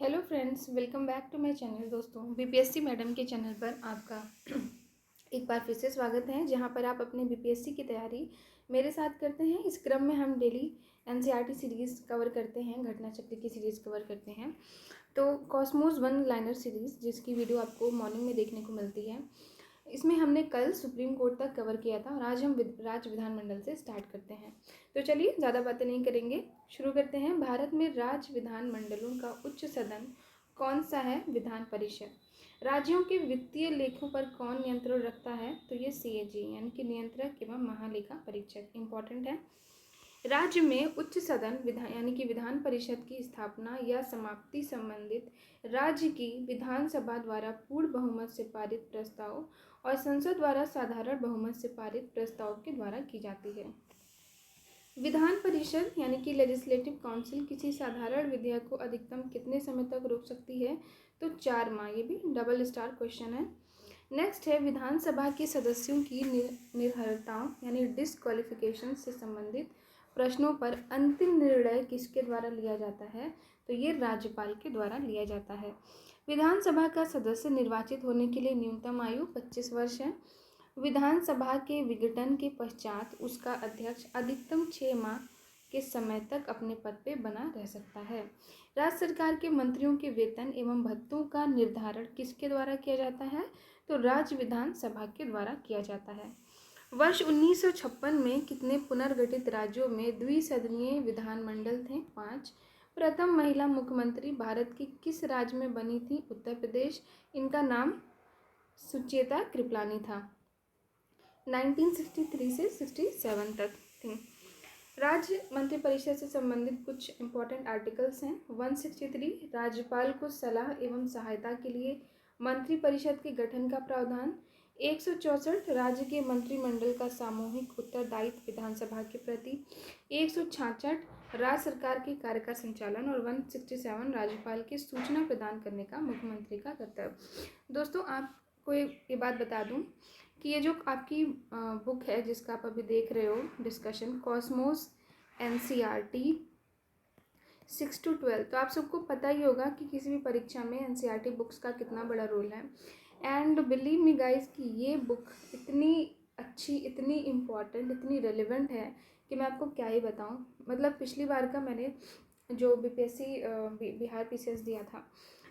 Hello friends, welcome back to my channel. दोस्तों, BPSC madam के channel पर आपका एक बार फिर से स्वागत है, जहां पर आप अपने बीपीएससी की तैयारी मेरे साथ करते हैं। इस क्रम में हम डेली एनसीईआरटी सीरीज़ कवर करते हैं, घटना चक्र की सीरीज़ कवर करते हैं। तो कॉस्मोस वन लाइनर सीरीज़, जिसकी वीडियो आपको मॉर्निंग में देखने को मिलती है, इसमें हमने कल सुप्रीम कोर्ट तक कवर किया था और आज हम राज्य विधानमंडल से स्टार्ट करते हैं। तो चलिए ज़्यादा बातें नहीं करेंगे, शुरू करते हैं। भारत में राज्य विधानमंडलों का उच्च सदन कौन सा है? विधान परिषद। राज्यों के वित्तीय लेखों पर कौन नियंत्रण रखता है? तो ये सीएजी यानी कि नियंत्रक एवं महालेखा परीक्षक। इंपॉर्टेंट है। राज्य में उच्च सदन विधान यानी कि विधान परिषद की स्थापना या समाप्ति संबंधित राज्य की विधानसभा द्वारा पूर्ण बहुमत से पारित प्रस्ताव और संसद द्वारा साधारण बहुमत से पारित प्रस्ताव के द्वारा की जाती है। विधान परिषद यानी कि लेजिस्लेटिव काउंसिल किसी साधारण विधेयक को अधिकतम कितने समय तक रोक सकती है? तो 4 माह। ये भी डबल स्टार क्वेश्चन है। नेक्स्ट है, विधानसभा के सदस्यों की निर्हरताओं यानी डिसक्वालिफिकेशन से संबंधित प्रश्नों पर अंतिम निर्णय किसके द्वारा लिया जाता है? तो ये राज्यपाल के द्वारा लिया जाता है। विधानसभा का सदस्य निर्वाचित होने के लिए न्यूनतम आयु 25 वर्ष है। विधानसभा के विघटन के पश्चात उसका अध्यक्ष अधिकतम 6 माह के समय तक अपने पद पर बना रह सकता है। राज्य सरकार के मंत्रियों के वेतन एवं भत्तों का निर्धारण किसके द्वारा किया जाता है? तो राज्य विधानसभा के द्वारा किया जाता है। वर्ष 1956 में कितने पुनर्गठित राज्यों में द्विसदनीय विधानमंडल थे? 5। प्रथम महिला मुख्यमंत्री भारत की किस राज्य में बनी थी? उत्तर प्रदेश। इनका नाम सुचेता कृपलानी था। 1963 से 67 तक थी। राज्य मंत्रिपरिषद से संबंधित कुछ इंपॉर्टेंट आर्टिकल्स हैं। 163 राज्यपाल को सलाह एवं सहायता के लिए मंत्रिपरिषद के गठन का प्रावधान। 164 राज्य के मंत्रिमंडल का सामूहिक उत्तरदायित्व विधानसभा के प्रति। 166 राज्य सरकार के कार्य का संचालन। और 167 राज्यपाल के सूचना प्रदान करने का मुख्यमंत्री का कर्तव्य। दोस्तों, आपको ये बात बता दूं कि ये जो आपकी बुक है जिसका आप अभी देख रहे हो डिस्कशन, कॉस्मोस एनसीईआरटी 6 to 12, तो आप सबको पता ही होगा कि किसी भी परीक्षा में एनसीईआरटी बुक्स का कितना बड़ा रोल है। एंड बिलीव मी गाइस कि ये बुक इतनी अच्छी, इतनी इम्पॉर्टेंट, इतनी रेलिवेंट है कि मैं आपको क्या ही बताऊं। मतलब पिछली बार का मैंने जो बीपीएससी बिहार पीसीएस दिया था,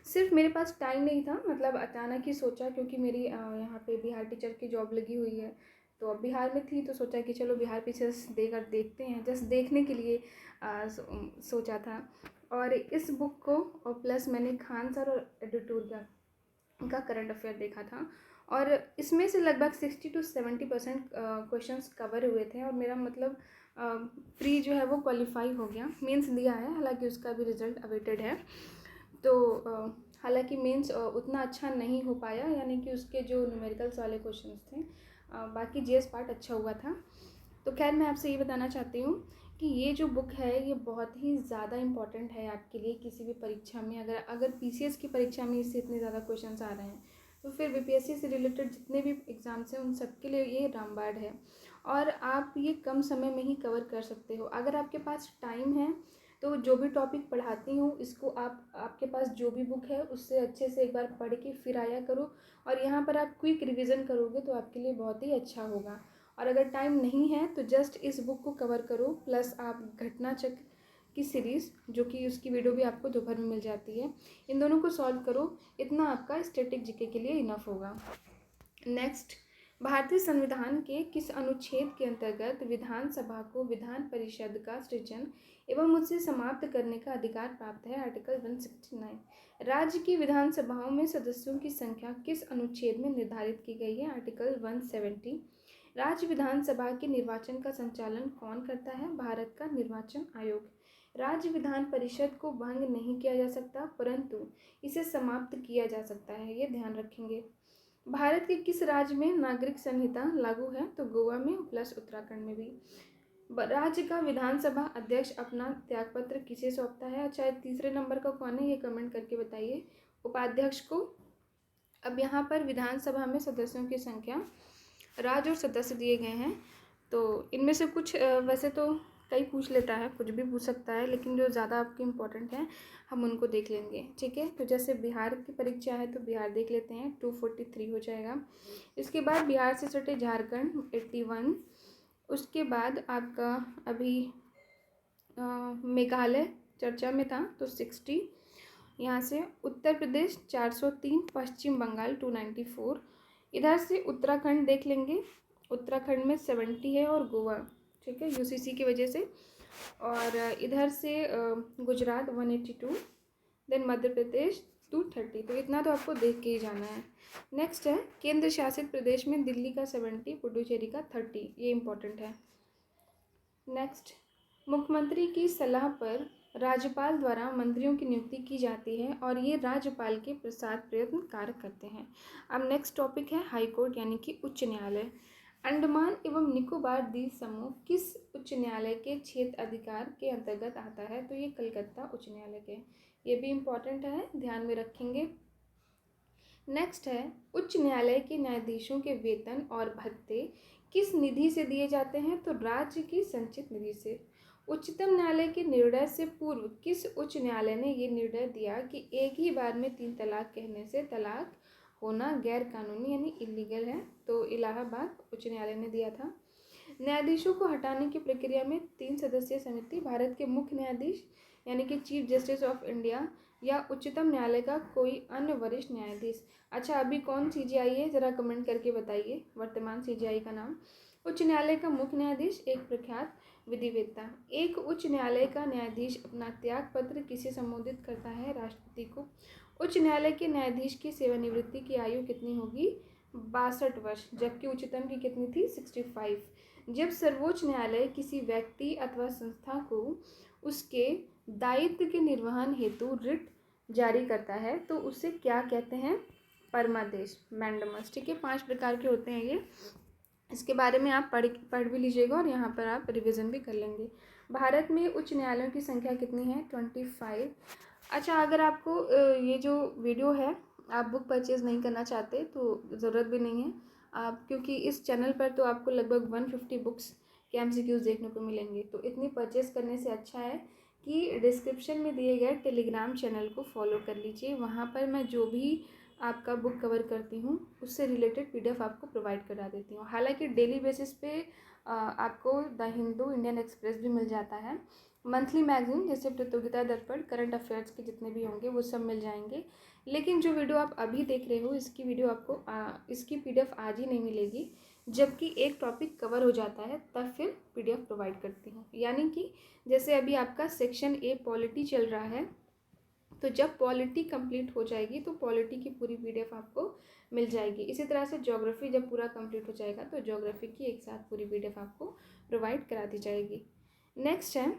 सिर्फ मेरे पास टाइम नहीं था, मतलब अचानक ही सोचा, क्योंकि मेरी यहाँ पे बिहार टीचर की जॉब लगी हुई है, तो अब बिहार में थी तो सोचा कि चलो बिहार पीसीएस देकर देखते हैं, जस्ट देखने के लिए सोचा था। और इस बुक को और प्लस मैंने खान सर और एडिटोर का करंट अफेयर देखा था, और इसमें से लगभग 60 to 70% क्वेश्चंस कवर हुए थे, और मेरा मतलब प्री जो है वो क्वालिफाई हो गया। मेंस दिया है, हालांकि उसका भी रिजल्ट अवेटेड है। तो हालांकि मेंस उतना अच्छा नहीं हो पाया, यानी कि उसके जो न्यूमेरिकल्स वाले क्वेश्चंस थे, बाकी जीएस पार्ट अच्छा हुआ था। तो खैर, मैं आपसे ये बताना चाहती हूँ कि ये जो बुक है ये बहुत ही ज़्यादा इम्पॉर्टेंट है आपके लिए। किसी भी परीक्षा में अगर पीसीएस की परीक्षा में इससे इतने ज़्यादा क्वेश्चंस आ रहे हैं, तो फिर बीपीएससी से रिलेटेड जितने भी एग्ज़ाम्स हैं उन सबके लिए ये रामबाण है, और आप ये कम समय में ही कवर कर सकते हो। अगर आपके पास टाइम है तो जो भी टॉपिक पढ़ाती हूँ इसको आपके पास जो भी बुक है उससे अच्छे से एक बार पढ़ के फिर आया करो, और यहाँ पर आप क्विक रिवीजन करोगे तो आपके लिए बहुत ही अच्छा होगा। और अगर टाइम नहीं है तो जस्ट इस बुक को कवर करो, प्लस आप घटना चक्र की सीरीज़, जो कि उसकी वीडियो भी आपको दोपहर में मिल जाती है, इन दोनों को सॉल्व करो। इतना आपका स्टैटिक जीके के लिए इनफ होगा। नेक्स्ट, भारतीय संविधान के किस अनुच्छेद के अंतर्गत विधानसभा को विधान परिषद का सृजन एवं उससे समाप्त करने का अधिकार प्राप्त है? आर्टिकल 169। राज्य की विधानसभाओं में सदस्यों की संख्या किस अनुच्छेद में निर्धारित की गई है? आर्टिकल 170। राज्य विधानसभा के निर्वाचन का संचालन कौन करता है? भारत का निर्वाचन आयोग। राज्य विधान परिषद को भंग नहीं किया जा सकता, परंतु इसे समाप्त किया जा सकता है, ये ध्यान रखेंगे। भारत के किस राज्य में नागरिक संहिता लागू है? तो गोवा में, प्लस उत्तराखंड में भी। राज्य का विधानसभा अध्यक्ष अपना त्यागपत्र किसे सौंपता है? अच्छा, तीसरे नंबर का कौन है ये कमेंट करके बताइए। उपाध्यक्ष को। अब यहाँ पर विधानसभा में सदस्यों की संख्या, राज्य और सदस्य दिए गए हैं, तो इनमें से कुछ वैसे तो कई पूछ लेता है, कुछ भी पूछ सकता है, लेकिन जो ज़्यादा आपके इम्पोर्टेंट हैं हम उनको देख लेंगे, ठीक है। तो जैसे बिहार की परीक्षा है तो बिहार देख लेते हैं, 243 हो जाएगा। इसके बाद बिहार से सटे झारखंड 81। उसके बाद आपका अभी मेघालय चर्चा में था तो 60। यहाँ से उत्तर प्रदेश 403, पश्चिम बंगाल 294। इधर से उत्तराखंड देख लेंगे, उत्तराखंड में 70 है और गोवा, ठीक है, यूसीसी की वजह से। और इधर से गुजरात 182, देन मध्य प्रदेश 230। तो इतना तो आपको देख के ही जाना है। नेक्स्ट है केंद्र शासित प्रदेश में दिल्ली का 70, पुडुचेरी का 30, ये इंपॉर्टेंट है। नेक्स्ट, मुख्यमंत्री की सलाह पर राज्यपाल द्वारा मंत्रियों की नियुक्ति की जाती है और ये राज्यपाल के प्रसाद प्रयत्न कार्य करते हैं। अब नेक्स्ट टॉपिक है हाई कोर्ट यानी कि उच्च न्यायालय। अंडमान एवं निकोबार द्वीप समूह किस उच्च न्यायालय के क्षेत्र अधिकार के अंतर्गत आता है? तो ये कलकत्ता उच्च न्यायालय के। ये भी इम्पॉर्टेंट है, ध्यान में रखेंगे। नेक्स्ट है उच्च न्यायालय के न्यायाधीशों के वेतन और भत्ते किस निधि से दिए जाते हैं? तो राज्य की संचित निधि से। उच्चतम न्यायालय के निर्णय से पूर्व किस उच्च न्यायालय ने ये निर्णय दिया कि एक ही बार में 3 तलाक कहने से तलाक होना गैर कानूनी यानी इलीगल है? तो इलाहाबाद उच्च न्यायालय ने दिया था। न्यायाधीशों को हटाने की प्रक्रिया में 3 सदस्यीय समिति भारत के मुख्य न्यायाधीश यानी कि चीफ जस्टिस ऑफ इंडिया या उच्चतम न्यायालय का कोई अन्य वरिष्ठ न्यायाधीश। अच्छा, अभी कौन सीजीआई है ज़रा कमेंट करके बताइए वर्तमान सीजीआई का नाम। उच्च न्यायालय का मुख्य न्यायाधीश एक प्रख्यात विधिवेत्ता। एक उच्च न्यायालय का न्यायाधीश अपना त्याग पत्र किसे संबोधित करता है? राष्ट्रपति को। उच्च न्यायालय के न्यायाधीश की सेवानिवृत्ति की आयु कितनी होगी? 62 वर्ष, जबकि उच्चतम की कितनी थी? 65। जब सर्वोच्च न्यायालय किसी व्यक्ति अथवा संस्था को उसके दायित्व के निर्वहन हेतु रिट जारी करता है तो उसे क्या कहते हैं? परमादेश, मैंडमस, ठीक है। 5 प्रकार के होते हैं ये, इसके बारे में आप पढ़ भी लीजिएगा और यहाँ पर आप रिवीजन भी कर लेंगे। भारत में उच्च न्यायालयों की संख्या कितनी है? 25। अच्छा, अगर आपको ये जो वीडियो है आप बुक परचेज़ नहीं करना चाहते तो ज़रूरत भी नहीं है आप, क्योंकि इस चैनल पर तो आपको लगभग 150 बुक्स के एमसीक्यूज़ देखने को मिलेंगे। तो इतनी परचेज़ करने से अच्छा है कि डिस्क्रिप्शन में दिए गए टेलीग्राम चैनल को फॉलो कर लीजिए। वहाँ पर मैं जो भी आपका बुक कवर करती हूँ उससे रिलेटेड पीडीएफ आपको प्रोवाइड करा देती हूँ। हालांकि डेली बेसिस पे आपको द हिंदू, इंडियन एक्सप्रेस भी मिल जाता है। मंथली मैगजीन जैसे प्रतियोगिता दर्पण, करंट अफेयर्स के जितने भी होंगे वो सब मिल जाएंगे। लेकिन जो वीडियो आप अभी देख रहे हो इसकी वीडियो आपको इसकी पीडीएफ आज ही नहीं मिलेगी, जबकि एक टॉपिक कवर हो जाता है तब फिर पीडीएफ प्रोवाइड करती हूँ। यानी कि जैसे अभी आपका सेक्शन ए पॉलिटी चल रहा है, तो जब पॉलिटी कंप्लीट हो जाएगी तो पॉलिटी की पूरी पीडीएफ आपको मिल जाएगी। इसी तरह से ज्योग्राफी जब पूरा कंप्लीट हो जाएगा तो ज्योग्राफी की एक साथ पूरी पीडीएफ आपको प्रोवाइड करा दी जाएगी। नेक्स्ट है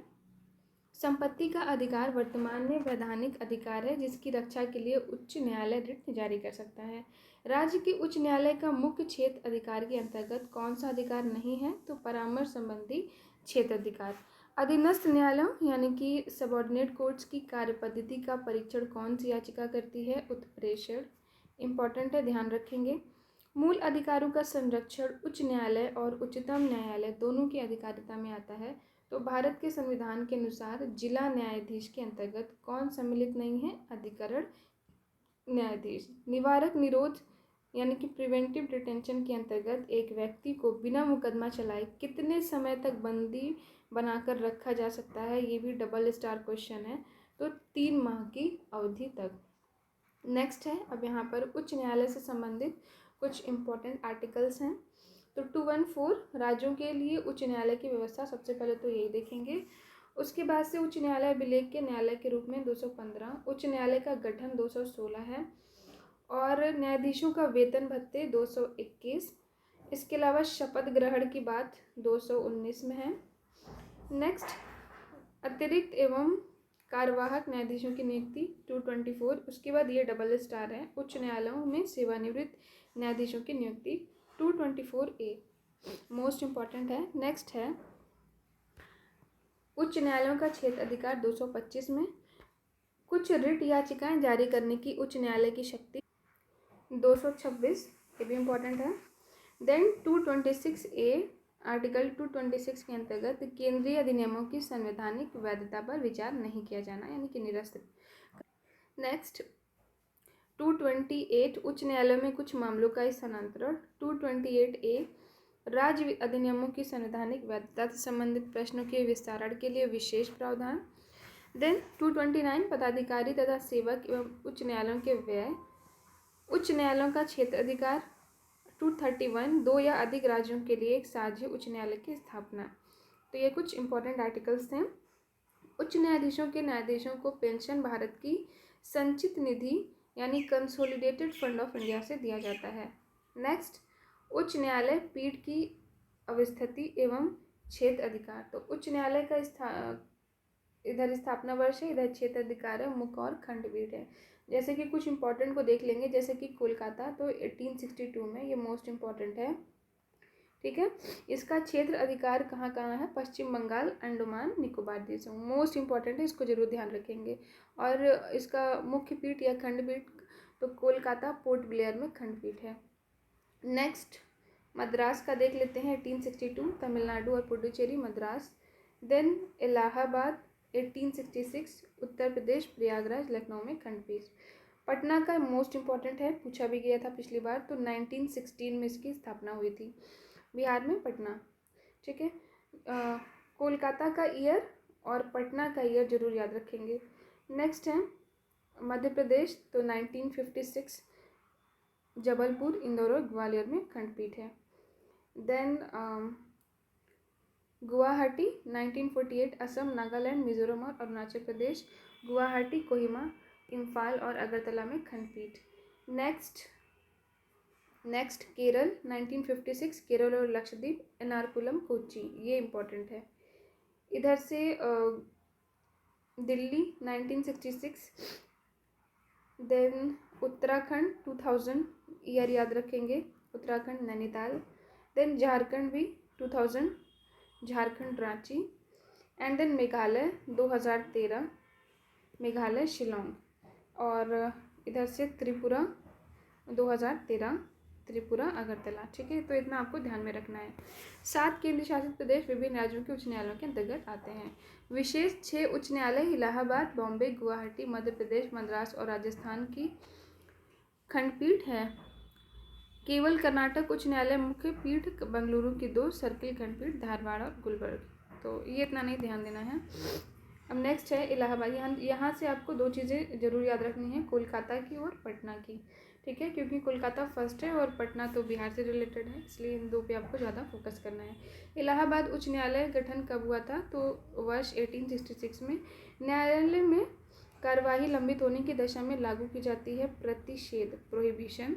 संपत्ति का अधिकार वर्तमान में वैधानिक अधिकार है जिसकी रक्षा के लिए उच्च न्यायालय रिट जारी कर सकता है। राज्य के उच्च न्यायालय का मुख्य क्षेत्र अधिकार के अंतर्गत कौन सा अधिकार नहीं है? तो परामर्श संबंधी क्षेत्र अधिकार। अधीनस्थ न्यायालयों यानी कि सबऑर्डिनेट कोर्ट्स की कार्यपद्धति का परीक्षण कौन सी याचिका करती है? उत्प्रेषण, इंपॉर्टेंट है, ध्यान रखेंगे। मूल अधिकारों का संरक्षण उच्च न्यायालय और उच्चतम न्यायालय दोनों की अधिकारिता में आता है। तो भारत के संविधान के अनुसार जिला न्यायाधीश के अंतर्गत कौन सम्मिलित नहीं है? अधिकरण न्यायाधीश। निवारक निरोध यानी कि प्रिवेंटिव डिटेंशन के अंतर्गत एक व्यक्ति को बिना मुकदमा चलाए कितने समय तक बंदी बनाकर रखा जा सकता है? ये भी डबल स्टार क्वेश्चन है, तो 3 माह की अवधि तक। नेक्स्ट है अब यहाँ पर उच्च न्यायालय से संबंधित कुछ इम्पोर्टेंट आर्टिकल्स हैं। तो 214 राज्यों के लिए उच्च न्यायालय की व्यवस्था, सबसे पहले तो यही देखेंगे। उसके बाद से उच्च न्यायालय अभिलेख के न्यायालय के रूप में 215, उच्च न्यायालय का गठन 216 है और न्यायाधीशों का वेतन भत्ते 221। इसके अलावा शपथ ग्रहण की बात 219 में है। नेक्स्ट, अतिरिक्त एवं कार्यवाहक न्यायाधीशों की नियुक्ति 224। उसके बाद ये डबल स्टार है, उच्च न्यायालयों में सेवानिवृत्त न्यायाधीशों की नियुक्ति 224A, मोस्ट इम्पॉर्टेंट है। नेक्स्ट है उच्च न्यायालयों का क्षेत्र अधिकार 225 में। कुछ रिट याचिकाएं जारी करने की उच्च न्यायालय की शक्ति 226, ये भी इम्पॉर्टेंट है। देन 226A आर्टिकल 226 के अंतर्गत केंद्रीय अधिनियमों की संवैधानिक वैधता पर विचार नहीं किया जाना, यानी कि निरस्त। नेक्स्ट 228 उच्च न्यायालय में कुछ मामलों का स्थानांतरण। 228A राज्य अधिनियमों की संवैधानिक वैधता से संबंधित प्रश्नों के विस्तारण के लिए विशेष प्रावधान। देन 229 पदाधिकारी तथा सेवक एवं उच्च न्यायालयों के व्यय। उच्च न्यायालयों का क्षेत्र अधिकार। 231 दो या अधिक राज्यों के लिए एक साझे उच्च न्यायालय की स्थापना। तो ये कुछ इंपॉर्टेंट आर्टिकल्स हैं। उच्च न्यायाधीशों के न्यायाधीशों को पेंशन भारत की संचित निधि यानी कंसोलिडेटेड फंड ऑफ इंडिया से दिया जाता है। नेक्स्ट उच्च न्यायालय पीठ की अवस्थिति एवं क्षेत्र अधिकार। तो उच्च न्यायालय का इधर स्थापना वर्ष है, इधर क्षेत्र अधिकार है, मुख्य और खंडपीठ है। जैसे कि कुछ इंपॉर्टेंट को देख लेंगे, जैसे कि कोलकाता, तो 1862 में, ये मोस्ट इम्पॉर्टेंट है। ठीक है, इसका क्षेत्र अधिकार कहाँ कहाँ है? पश्चिम बंगाल, अंडमान निकोबार द्वीप समूह, मोस्ट इम्पॉर्टेंट है, इसको जरूर ध्यान रखेंगे। और इसका मुख्य पीठ या खंडपीठ तो कोलकाता पोर्ट ब्लेयर में खंडपीठ है। नेक्स्ट मद्रास का देख लेते हैं, 1862 तमिलनाडु और पुडुचेरी मद्रास। देन इलाहाबाद 1866 उत्तर प्रदेश प्रयागराज लखनऊ में खंडपीठ। पटना का मोस्ट इम्पॉर्टेंट है, पूछा भी गया था पिछली बार, तो 1916 में इसकी स्थापना हुई थी, बिहार में पटना। ठीक है, कोलकाता का ईयर और पटना का ईयर जरूर याद रखेंगे। नेक्स्ट है मध्य प्रदेश, तो 1956 जबलपुर, इंदौर और ग्वालियर में खंडपीठ है। देन गुवाहाटी 1948 असम, नागालैंड, मिजोरम और अरुणाचल प्रदेश। गुवाहाटी, कोहिमा, इम्फाल और अगरतला में खंडपीठ। नेक्स्ट केरल 1956 केरल और लक्षद्वीप, एर्नाकुलम, कोच्चि, ये इम्पोर्टेंट है। इधर से दिल्ली 1966। देन उत्तराखंड 2000 ईयर याद रखेंगे, उत्तराखंड नैनीताल। देन झारखंड भी 2000, झारखंड रांची। And then Meghalaya 2013, Meghalaya Shillong. और इधर से त्रिपुरा 2013, त्रिपुरा अगरतला। ठीक है, तो इतना आपको ध्यान में रखना है। 7 केंद्र शासित प्रदेश विभिन्न राज्यों के उच्च न्यायालयों के अंतर्गत आते हैं। विशेष 6 उच्च न्यायालय इलाहाबाद, बॉम्बे, गुवाहाटी, मध्य प्रदेश, मद्रास और राजस्थान की खंडपीठ है। केवल कर्नाटक उच्च न्यायालय मुख्य पीठ बेंगलुरु की 2 सर्किल खंडपीठ, धारवाड़ और गुलबर्ग। तो ये इतना नहीं ध्यान देना है। अब नेक्स्ट है इलाहाबाद। यहाँ से आपको 2 चीज़ें जरूर याद रखनी है, कोलकाता की और पटना की। ठीक है, क्योंकि कोलकाता फर्स्ट है और पटना तो बिहार से रिलेटेड है, इसलिए इन 2 पे आपको ज़्यादा फोकस करना है। इलाहाबाद उच्च न्यायालय गठन कब हुआ था? तो वर्ष 1866 में। न्यायालय में कार्यवाही लंबित होने की दशा में लागू की जाती है प्रतिषेध, प्रोहिबिशन।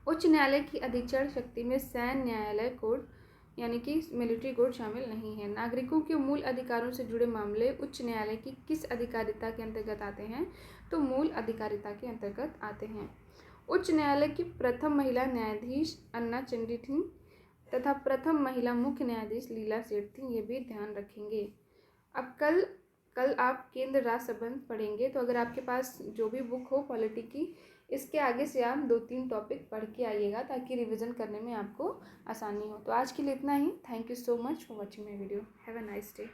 उच्च न्यायालय की अधीक्षण शक्ति में सैन्य न्यायालय कोड यानी कि मिलिट्री कोड शामिल नहीं है। नागरिकों के मूल अधिकारों से जुड़े मामले उच्च न्यायालय की किस अधिकारिता के अंतर्गत आते हैं? तो मूल अधिकारिता के अंतर्गत आते हैं। उच्च न्यायालय की प्रथम महिला न्यायाधीश अन्ना चंडी थी तथा प्रथम महिला मुख्य न्यायाधीश लीला सेठ थी, ये भी ध्यान रखेंगे। अब कल आप केंद्र राज्य संबंध पढ़ेंगे, तो अगर आपके पास जो भी बुक हो पॉलिटी की, इसके आगे से आप 2-3 टॉपिक पढ़ के आइएगा ताकि रिवीजन करने में आपको आसानी हो। तो आज के लिए इतना ही। Thank you so much for watching my video. Have a nice day.